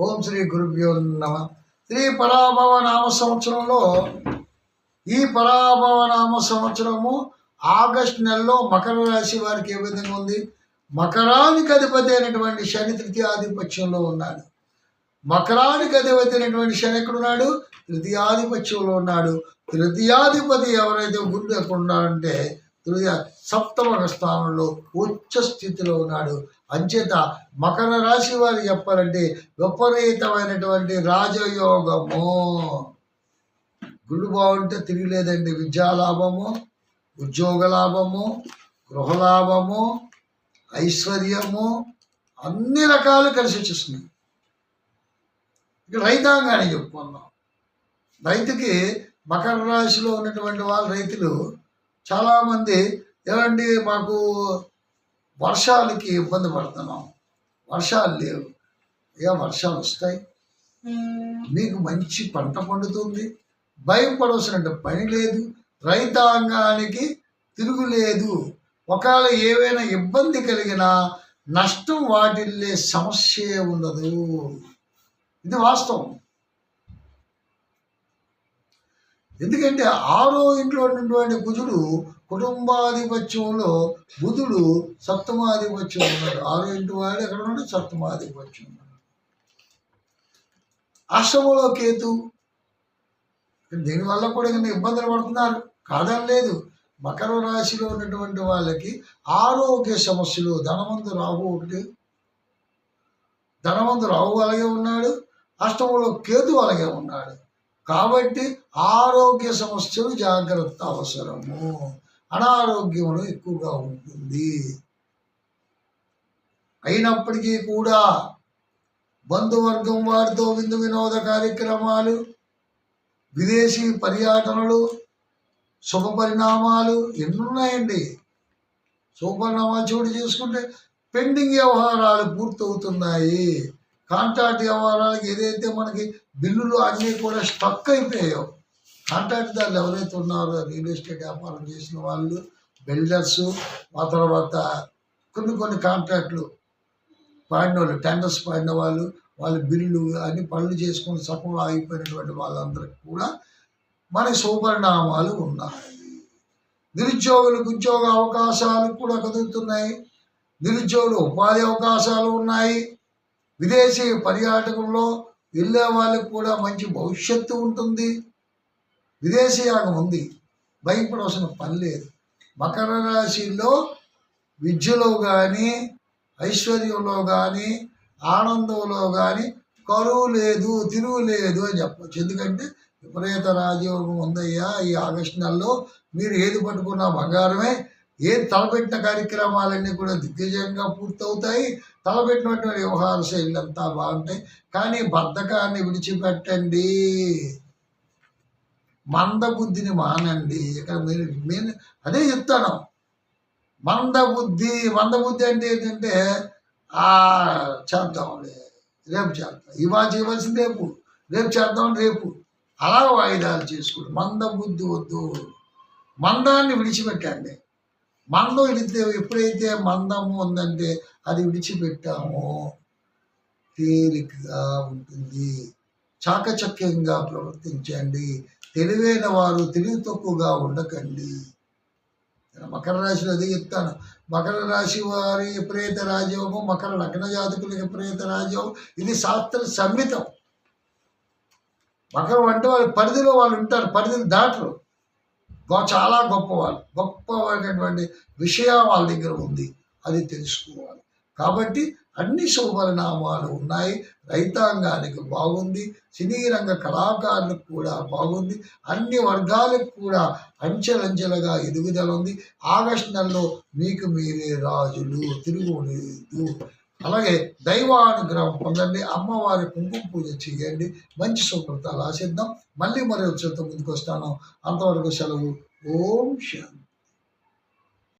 ఓం శ్రీ గురుభ్యో నమ. శ్రీ పరాభవ నామ సంవత్సరంలో ఈ పరాభవ నామ సంవత్సరము ఆగస్టు నెలలో మకర రాశి వారికి ఏ విధంగా ఉంది? మకరానికి అధిపతి అయినటువంటి శని తృతీయాధిపత్యంలో ఉన్నాడు. మకరానికి అధిపతి అయినటువంటి శని ఎక్కడున్నాడు? తృతీయాధిపత్యంలో ఉన్నాడు. తృతీయాధిపతి ఎవరైతే గురుడు ఎక్కడ ఉన్నాడంటే సప్తమ స్థానంలో ఉచ్చ స్థితిలో ఉన్నాడు. అంచేత మకర రాశి వారు చెప్పాలంటే విపరీతమైనటువంటి రాజయోగము. గుళ్ళు బాగుంటే తిరిగిలేదండి. విద్యాలాభము, ఉద్యోగ లాభము, గృహలాభము, ఐశ్వర్యము, అన్ని రకాలు కలిసి వచ్చేస్తున్నాయి. ఇక రైతాంగాన్ని చెప్పుకున్నాం. రైతుకి మకర రాశిలో ఉన్నటువంటి వాళ్ళు రైతులు చాలామంది ఏమండి మాకు వర్షాలకి ఇబ్బంది పడుతున్నాం, వర్షాలు లేవు. వర్షాలు వస్తాయి, మీకు మంచి పంట పండుతుంది, భయపడవలసిన పని లేదు, రైతాంగానికి తిరుగులేదు. ఒకవేళ ఏవైనా ఇబ్బంది కలిగినా నష్టం వాటిల్లే సమస్య ఉండదు. ఇది వాస్తవం. ఎందుకంటే ఆరో ఇంట్లో ఉన్నటువంటి కుజుడు కుటుంబాధిపత్యంలో, బుధుడు సప్తమాధిపత్యం ఉన్నాడు. ఆరో ఇంటి వాడు ఎక్కడ ఉన్నాడు? సప్తమాధిపత్యం ఉన్నాడు. అష్టమంలో కేతు. దీనివల్ల కూడా ఇంకా ఇబ్బందులు పడుతున్నారు, కాదని లేదు. మకర రాశిలో ఉన్నటువంటి వాళ్ళకి ఆరోగ్య సమస్యలు, ధనవంతు రాహు ఒకటి, ధనవంతు రాహు అలాగే ఉన్నాడు, అష్టమంలో కేతు అలాగే ఉన్నాడు. కాబట్టి ఆరోగ్య సమస్యలు జాగ్రత్త అవసరము. అనారోగ్యములు ఎక్కువగా ఉంటుంది. అయినప్పటికీ కూడా బంధువర్గం వారితో విందు వినోద కార్యక్రమాలు, విదేశీ పర్యటనలు, శుభ పరిణామాలు ఎన్నున్నాయండి. శుభ పరిణామాలు చోటు చేసుకుంటే పెండింగ్ వ్యవహారాలు పూర్తవుతున్నాయి. కాంట్రాక్ట్ వ్యవహారాలకు ఏదైతే మనకి బిల్లులు అన్నీ కూడా స్టక్ అయిపోయాయో, కాంట్రాక్ట్దారులు ఎవరైతే ఉన్నారో రియల్ ఎస్టేట్ వ్యాపారం చేసిన వాళ్ళు, బిల్డర్సు, ఆ తర్వాత కొన్ని కాంట్రాక్ట్లు పాడిన వాళ్ళు, టెండర్స్ పాడిన వాళ్ళు, వాళ్ళ బిల్లు అన్ని పనులు చేసుకుని సఫలం ఆగిపోయినటువంటి వాళ్ళందరికీ కూడా మనకి శుభపరిణామాలు ఉన్నాయి. నిరుద్యోగులకు ఉద్యోగ అవకాశాలు కూడా కదులుతున్నాయి. నిరుద్యోగులు ఉపాధి అవకాశాలు ఉన్నాయి. విదేశీ పర్యాటకంలో వెళ్ళే వాళ్ళకి కూడా మంచి భవిష్యత్తు ఉంటుంది. విదేశీ యాగం ఉంది, భయపడవలసిన పని లేదు. మకర రాశిలో విద్యలో కానీ, ఐశ్వర్యంలో కానీ, ఆనందంలో కానీ కరువు లేదు, తిరుగు లేదు అని చెప్పచ్చు. ఎందుకంటే విపరీత రాజయోగం ఉందయ్యా ఈ ఆగస్టు నెలలో. మీరు ఏది పట్టుకున్నా బంగారమే. ఏది తలపెట్టిన కార్యక్రమాలన్నీ కూడా దిగ్విజయంగా పూర్తవుతాయి. తలపెట్టినటువంటి వ్యవహార శైలి అంతా బాగుంటాయి. కానీ బద్ధకాన్ని విడిచిపెట్టండి, మందబుద్ధిని మానండి. ఇక్కడ మీరు అదే చెప్తాను. మందబుద్ధి అంటే ఏంటంటే చేద్దాంలే, రేపు చేద్దాం, ఇవాళ చేయవలసింది రేపు చేద్దాం, రేపు అలా వాయిదాలు చేసుకోండి. మందబుద్ధి వద్దు, మందాన్ని విడిచిపెట్టండి. మందం ఎప్పుడైతే మందము ఉందంటే అది విడిచిపెట్టామో తేలికగా ఉంటుంది. చాకచక్యంగా ప్రవర్తించండి. తెలివైన వారు తెలివి తక్కువగా ఉండకండి. మకర రాశిలో అదే చెప్తాను. మకర రాశి వారి విపరీత రాజయోగం, మకర లగ్న జాతకులకి విపరీత రాజయోగం, ఇది శాస్త్ర సమ్మితం. మకరం అంటే వాళ్ళ పరిధిలో వాళ్ళు ఉంటారు, పరిధిని దాటరు. చాలా గొప్పవారైనటువంటి విషయం వాళ్ళ దగ్గర ఉంది, అది తెలుసుకోవాలి. కాబట్టి అన్ని శుభపరిణామాలు ఉన్నాయి. రైతాంగానికి బాగుంది, సినీ రంగ కళాకారులకు కూడా బాగుంది, అన్ని వర్గాలకు కూడా అంచెలంచెలుగా ఎదుగుదల ఉంది. ఆగస్టు నెలలో మీకు మీరే రాజులు, తిరుగులేదు. అలాగే దైవానుగ్రహం పొందండి, అమ్మవారి కుంకుమ పూజ చేయండి, మంచి శుభ్రతలు ఆశిద్దాం. మళ్ళీ వచ్చేతో ముందుకు వస్తాను. అంతవరకు సెలవు. ఓం శాంతి.